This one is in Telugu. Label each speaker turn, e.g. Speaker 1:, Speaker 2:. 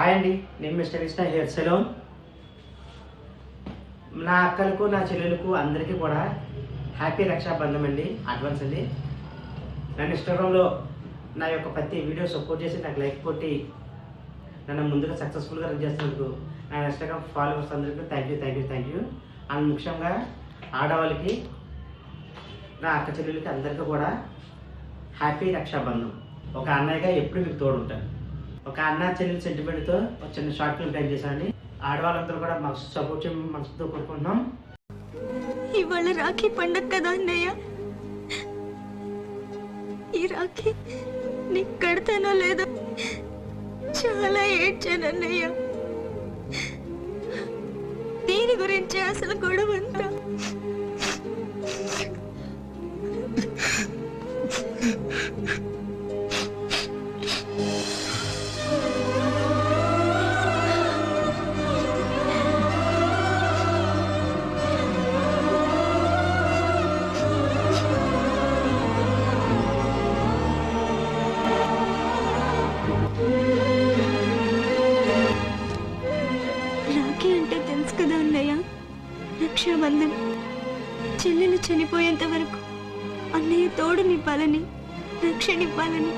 Speaker 1: హాయ్ అండి, నేను మిస్టర్ కృష్ణ హెయిర్ సెలూన్. నా అక్కలకు నా చెల్లెలకు అందరికీ కూడా హ్యాపీ రక్షాబంధం అండి. అడ్వాన్స్ అండి. నన్ను ఇన్స్టాగ్రామ్లో నా యొక్క ప్రతి వీడియో సపోర్ట్ చేసి నాకు లైక్ కొట్టి నన్ను ముందుగా సక్సెస్ఫుల్గా రన్ చేస్తున్నందుకు నా ఇన్స్టాగ్రామ్ ఫాలోవర్స్ అందరికీ థ్యాంక్ యూ. అండ్ ముఖ్యంగా ఆడవాళ్ళకి, నా అక్క చెల్లెలకి అందరికీ కూడా హ్యాపీ రక్షాబంధం. ఒక అన్నయ్యగా ఎప్పుడు మీకు తోడుంటాను. ఒక అన్న చెల్లెలు సెంటిమెంట్తో ఒక చిన్న షార్ట్ ఫిల్మ్ ప్లాన్ చేశానండి. ఆడవాళ్ళందరూ కూడా మాకు సపోర్ట్ చేయమని మనసుతో కోరుకుంటున్నాం.
Speaker 2: ఇవాళ రాఖీ పండగ కదా అన్నయ్య, ఈ రాఖీ నీకు కడతానో లేదో చాలా ఏడ్చాను అన్నయ్య. దీని గురించి అసలు గొడవ అంతా రాఖీ అంటే తెలుసు కదా అన్నయ్య, రక్షాబంధన్. చెల్లెలు చనిపోయేంత వరకు అన్నయ్య తోడునివ్వాలని, రక్షణివ్వాలని.